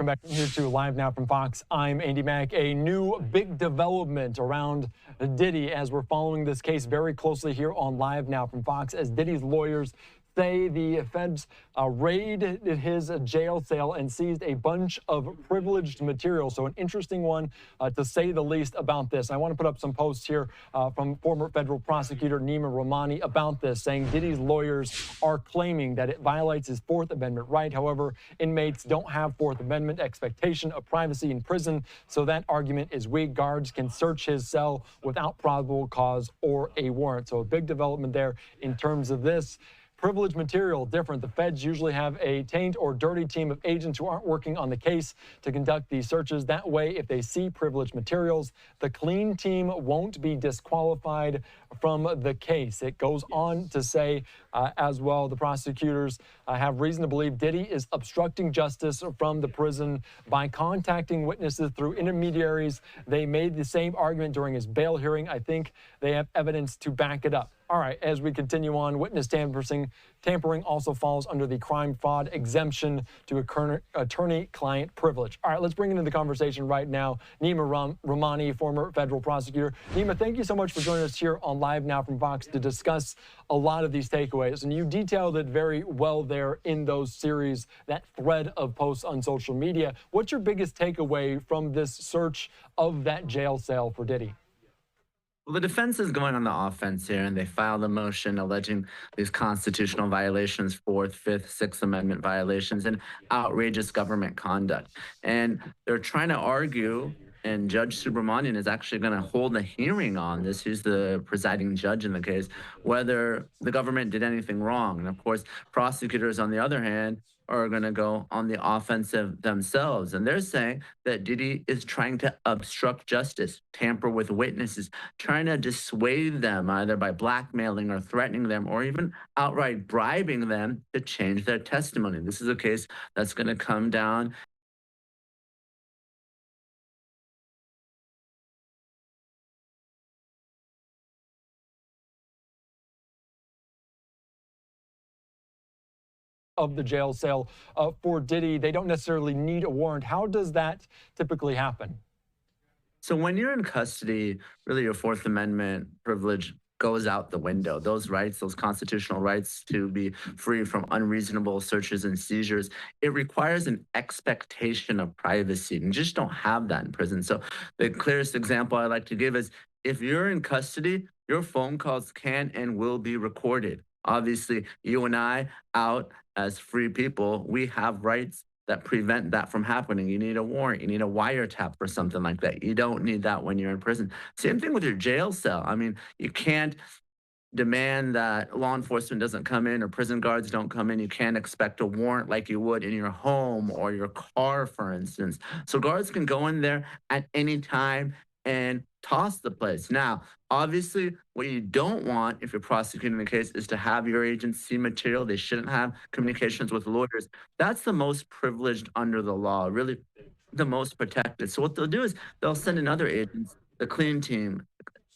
Welcome back here to Live Now from Fox. I'm Andy Mack. A new big development around Diddy as we're following this case very closely here on Live Now from Fox as Diddy's lawyers say the feds raided his jail cell and seized a bunch of privileged material. So an interesting one to say the least about this. I want to put up some posts here from former federal prosecutor Neama Rahmani about this, saying Diddy's lawyers are claiming that it violates his Fourth Amendment right. However, inmates don't have Fourth Amendment expectation of privacy in prison, so that argument is weak. Guards can search his cell without probable cause or a warrant. So a big development there in terms of this. Privileged material, different. The feds usually have a taint or dirty team of agents who aren't working on the case to conduct these searches. That way, if they see privileged materials, the clean team won't be disqualified from the case. It goes on to say as well, the prosecutors have reason to believe Diddy is obstructing justice from the prison by contacting witnesses through intermediaries. They made the same argument during his bail hearing. I think they have evidence to back it up. All right, as we continue on, witness tampering also falls under the crime fraud exemption to attorney-client privilege. All right, let's bring into the conversation right now Neama Rahmani, former federal prosecutor. Neama, thank you so much for joining us here on Live Now from Fox to discuss a lot of these takeaways. And you detailed it very well there in those series, that thread of posts on social media. What's your biggest takeaway from this search of that jail cell for Diddy? Well, the defense is going on the offense here, and they filed a motion alleging these constitutional violations, Fourth, Fifth, Sixth Amendment violations, and outrageous government conduct. And they're trying to argue, and Judge Subramanian is actually going to hold a hearing on this. He's the presiding judge in the case, whether the government did anything wrong. And of course, prosecutors, on the other hand, are going to go on the offensive themselves. And they're saying that Diddy is trying to obstruct justice, tamper with witnesses, trying to dissuade them either by blackmailing or threatening them or even outright bribing them to change their testimony. This is a case that's going to come down of the jail cell for Diddy. They don't necessarily need a warrant. How does that typically happen? So when you're in custody, really your Fourth Amendment privilege goes out the window. Those rights, those constitutional rights to be free from unreasonable searches and seizures, it requires an expectation of privacy, and you just don't have that in prison. So the clearest example I like to give is if you're in custody, your phone calls can and will be recorded. Obviously, you and I out as free people, we have rights that prevent that from happening. You need a warrant, you need a wiretap for something like that. You don't need that when you're in prison. Same thing with your jail cell. I mean, you can't demand that law enforcement doesn't come in or prison guards don't come in. You can't expect a warrant like you would in your home or your car, for instance. So guards can go in there at any time and toss the place. Now, obviously, what you don't want if you're prosecuting the case is to have your agents see material. They shouldn't have communications with lawyers. That's the most privileged under the law, really the most protected. So what they'll do is they'll send in other agents. The clean team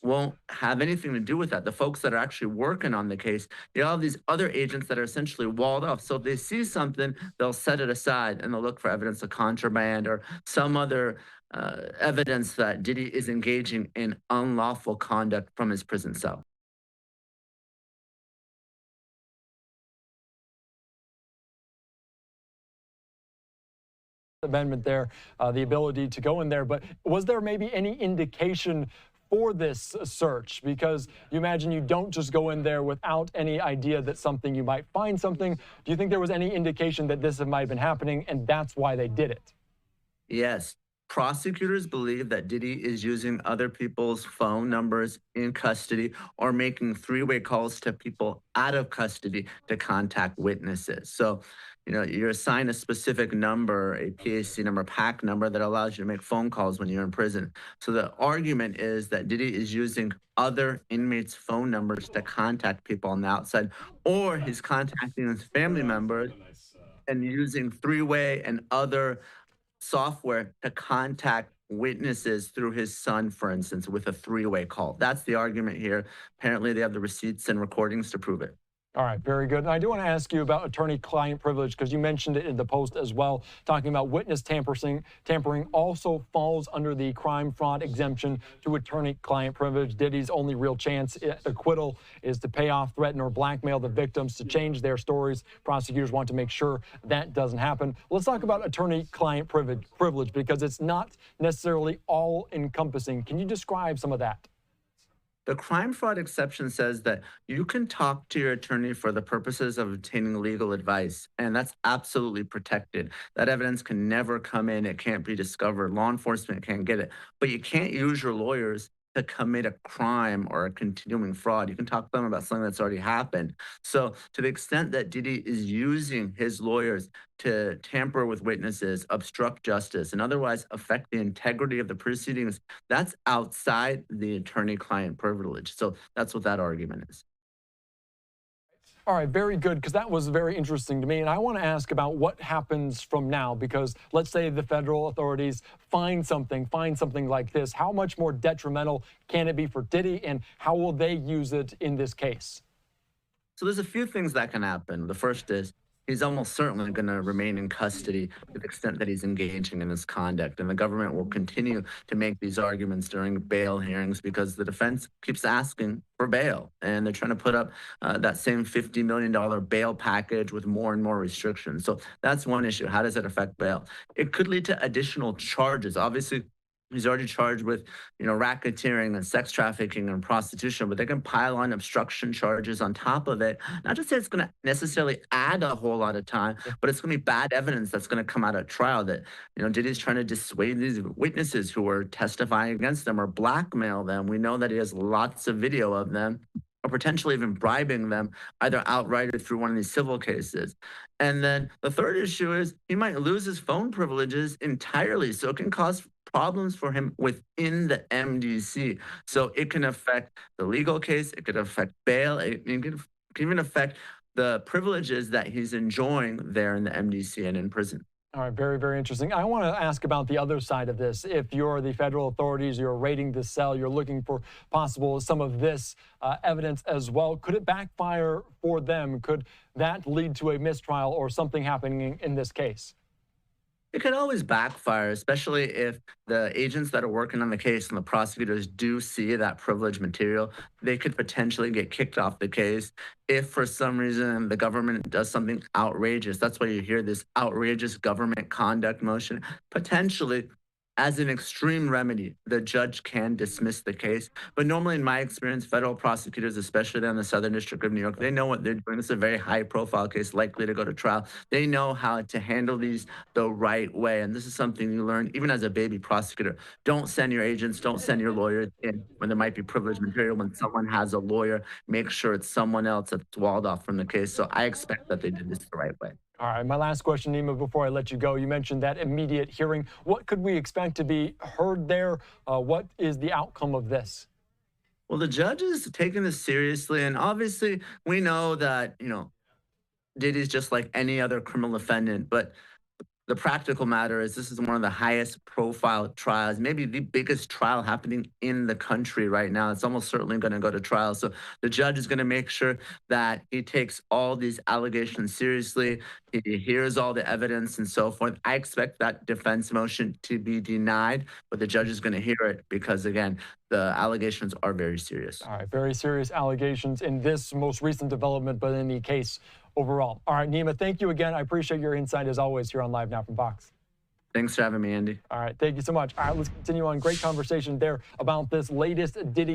won't have anything to do with that. The folks that are actually working on the case, they all have these other agents that are essentially walled off. So if they see something, they'll set it aside and they'll look for evidence of contraband or some other evidence that Diddy is engaging in unlawful conduct from his prison cell. Amendment there, the ability to go in there. But was there maybe any indication for this search? Because you imagine you don't just go in there without any idea that you might find something. Do you think there was any indication that this might have been happening and that's why they did it? Yes. Prosecutors believe that Diddy is using other people's phone numbers in custody or making three-way calls to people out of custody to contact witnesses. So, you're assigned a specific number, a PAC number, PAC number that allows you to make phone calls when you're in prison. So the argument is that Diddy is using other inmates' phone numbers to contact people on the outside, or he's contacting his family members and using three-way and other software to contact witnesses through his son, for instance, with a three-way call. That's the argument here. Apparently, they have the receipts and recordings to prove it. All right, very good. And I do want to ask you about attorney-client privilege because you mentioned it in the post as well, talking about witness tampering also falls under the crime fraud exemption to attorney-client privilege. Diddy's only real chance at acquittal is to pay off, threaten, or blackmail the victims to change their stories. Prosecutors want to make sure that doesn't happen. Let's talk about attorney-client privilege because it's not necessarily all-encompassing. Can you describe some of that? The crime fraud exception says that you can talk to your attorney for the purposes of obtaining legal advice, and that's absolutely protected. That evidence can never come in, it can't be discovered, law enforcement can't get it. But you can't use your lawyers to commit a crime or a continuing fraud. You can talk to them about something that's already happened. So, to the extent that Diddy is using his lawyers to tamper with witnesses, obstruct justice, and otherwise affect the integrity of the proceedings, that's outside the attorney client privilege. So that's what that argument is. All right, very good, because that was very interesting to me. And I want to ask about what happens from now, because let's say the federal authorities find something like this. How much more detrimental can it be for Diddy, and how will they use it in this case? So there's a few things that can happen. The first is he's almost certainly going to remain in custody to the extent that he's engaging in this conduct. And the government will continue to make these arguments during bail hearings because the defense keeps asking for bail. And they're trying to put up that same $50 million bail package with more and more restrictions. So that's one issue. How does it affect bail? It could lead to additional charges. Obviously, he's already charged with, racketeering and sex trafficking and prostitution, but they can pile on obstruction charges on top of it. Not to say it's going to necessarily add a whole lot of time, but it's going to be bad evidence that's going to come out at trial that, Diddy's trying to dissuade these witnesses who are testifying against them or blackmail them. We know that he has lots of video of them or potentially even bribing them either outright or through one of these civil cases. And then the third issue is he might lose his phone privileges entirely. So it can cause problems for him within the MDC. So it can affect the legal case, it could affect bail, it can even affect the privileges that he's enjoying there in the MDC and in prison. All right, very, very interesting. I want to ask about the other side of this. If you're the federal authorities, you're raiding this cell, you're looking for possible some of this evidence as well. Could it backfire for them? Could that lead to a mistrial or something happening in this case? It can always backfire, especially if the agents that are working on the case and the prosecutors do see that privileged material. They could potentially get kicked off the case if for some reason the government does something outrageous. That's why you hear this outrageous government conduct motion. Potentially, as an extreme remedy, the judge can dismiss the case. But normally, in my experience, federal prosecutors, especially down in the Southern District of New York, they know what they're doing. It's a very high-profile case, likely to go to trial. They know how to handle these the right way. And this is something you learn even as a baby prosecutor. Don't send your agents, don't send your lawyers in when there might be privileged material. When someone has a lawyer, make sure it's someone else that's walled off from the case. So I expect that they did this the right way. All right, my last question, Neama, before I let you go. You mentioned that immediate hearing. What could we expect to be heard there? What is the outcome of this? Well, the judge is taking this seriously, and obviously we know that, Diddy's just like any other criminal defendant, but the practical matter is this is one of the highest profile trials, maybe the biggest trial happening in the country right now. It's almost certainly going to go to trial. So the judge is going to make sure that he takes all these allegations seriously. He hears all the evidence and so forth. I expect that defense motion to be denied, but the judge is going to hear it because, again, the allegations are very serious. All right, very serious allegations in this most recent development, but in the case overall. All right, Neama, thank you again. I appreciate your insight as always here on Live Now from Fox. Thanks for having me, Andy. All right, thank you so much. All right, let's continue on. Great conversation there about this latest Diddy